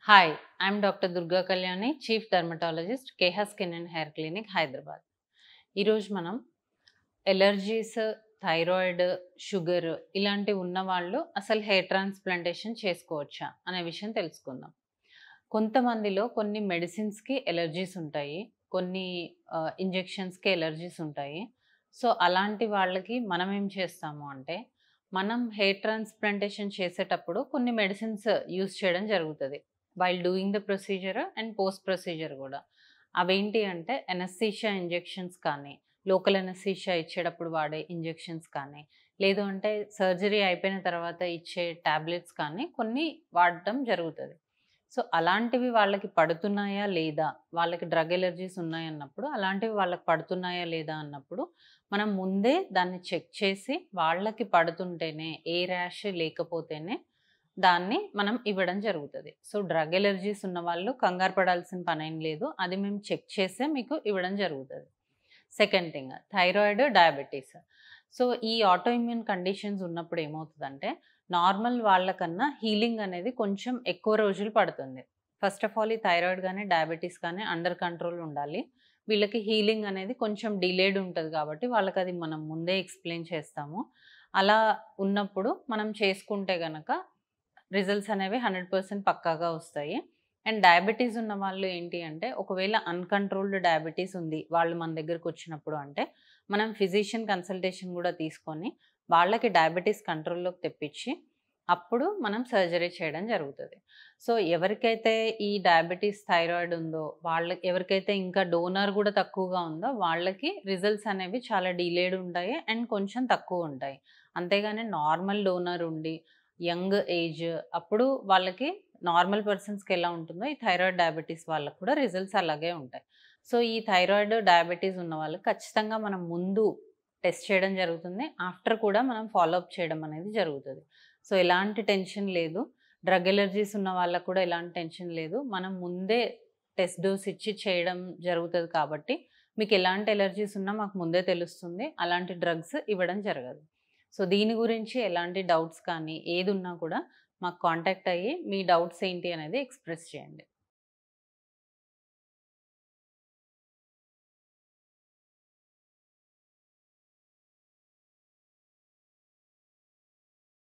Hi, I'm Dr. Durga Kalyani, Chief Dermatologist, KH Skin and Hair Clinic, Hyderabad. ఈరోజు మనం allergies, thyroid, sugar ఇలాంటివి ఉన్నవాళ్ళు అసలు hair transplantation చేసుకోవచ్చా అనే విషయం తెలుసుకుందాం. కొంతమందిలో కొన్ని మెడిసిన్స్‌కి ఎలర్జీస్ ఉంటాయి. కొన్ని ఇంజెక్షన్స్‌కి ఎలర్జీస్ ఉంటాయి. సో, అలాంటి వాళ్ళకి మనం ఏం చేస్తాము అంటే, మనం హెయిర్ ట్రాన్స్‌ప్లాంటేషన్ చేసేటప్పుడు కొన్ని మెడిసిన్స్ యూజ్ చేయడం జరుగుతది. While doing the procedure and post procedure గూడా. అవేంటి అంటే అనస్థీషియా ఇంజెక్షన్స్ కానీ, లోకల్ అనస్థీషియా ఇచ్చేటప్పుడు వాడే ఇంజెక్షన్స్ కానీ, లేదు అంటే సర్జరీ అయిపోయిన తర్వాత ఇచ్చే టాబ్లెట్స్ కానీ కొన్ని వాడటం జరుగుతది. సో, అలాంటివి వాళ్ళకి పడుతున్నాయా లేదా? వాళ్ళకి డ్రగ్ ఎలర్జీస్ ఉన్నాయన్నప్పుడు, అలాంటివి వాళ్ళకి పడుతున్నాయా లేదా అన్నప్పుడు, మనం ముందే దాన్ని చెక్ చేసి వాళ్ళకి పడుతుంటేనే, ఏ ర్యాష్ లేకపోతేనే దాన్ని మనం ఇవ్వడం జరుగుతది. సో, డ్రగ్ ఎలర్జీస్ ఉన్నవాళ్ళు కంగారు పడాల్సిన పనేం లేదు. అది మేము చెక్ చేసే మీకు ఇవ్వడం జరుగుతది. Second thing thyroid, diabetes. So, ఈ ఆటో ఇమ్యూన్ కండిషన్స్ ఉన్నప్పుడు ఏమవుతదంటే, నార్మల్ వాళ్ళకన్నా హీలింగ్ అనేది కొంచెం ఎక్కువ రోజులు పడుతుంది. ఫస్ట్ ఆఫ్ ఆల్ ఈ థైరాయిడ్ గానీ, డయాబెటిస్ కానీ అండర్ కంట్రోల్ ఉండాలి. వీళ్ళకి హీలింగ్ అనేది కొంచెం డిలేడ్ ఉంటది కాబట్టి, వాళ్ళకది మనం ముందే ఎక్స్‌ప్లెయిన్ చేస్తాము. అలా ఉన్నప్పుడు మనం చేసుకుంటే గనక రిజల్ట్స్ అనేవి 100% పక్కాగా వస్తాయి. అండ్ డయాబెటిస్ ఉన్న వాళ్ళు ఏంటి అంటే, ఒకవేళ అన్‌కంట్రోల్డ్ డయాబెటిస్ ఉంది. వాళ్ళు మన దగ్గరకొచ్చినప్పుడు అంటే, మనం ఫిజిషియన్ కన్సల్టేషన్ గూడా తీసుకొని, వాళ్ళకి డయాబెటిస్ కంట్రోల్‌లోకి తెప్పించి, అప్పుడు మనం సర్జరీ చేయడం జరుగుతది. సో, ఎవరికైతే ఈ డయాబెటిస్, థైరాయిడ్ ఉందో, ఎవరికైతే ఇంకా డోనర్ గూడా తక్కువగా ఉందో, వాళ్ళకి రిజల్ట్స్ అనేవి చాలా డిలేడ్ ఉంటాయి అండ్ కొంచెం తక్కువుంటాయి. అంతేగాని నార్మల్ డోనర్ ఉండి యంగ్ ఏజ్ అప్పుడు వాళ్ళకి నార్మల్ పర్సన్స్‌కి ఎలా ఉంటుందో ఈ థైరాయిడ్, డయాబెటిస్ వాళ్ళకి కూడా రిజల్ట్స్ అలాగే ఉంటాయి. సో, ఈ థైరాయిడ్, డయాబెటిస్ ఉన్న వాళ్ళు ఖచ్చితంగా మనం ముందు టెస్ట్ చేయడం జరుగుతుంది. ఆఫ్టర్ కూడా మనం ఫాలో అప్ చేయడం అనేది జరుగుతది. సో, ఎలాంటి టెన్షన్ లేదు. డ్రగ్ ఎలర్జీస్ ఉన్న వాళ్ళకి కూడా ఎలాంటి టెన్షన్ లేదు. మనం ముందే టెస్ట్ డోస్ ఇచ్చి చేయడం జరుగుతది కాబట్టి మీకు ఎలాంటి ఎలర్జీస్ ఉన్నా మాకు ముందే తెలుస్తుంది. అలాంటి డ్రగ్స్ ఇవ్వడం జరగదు. సో, దీని గురించి ఎలాంటి డౌట్స్ కానీ, ఏదున్నా కూడా మాకు కాంటాక్ట్ అయ్యి మీ డౌట్స్ ఏంటి అనేది ఎక్స్‌ప్రెస్ చేయండి.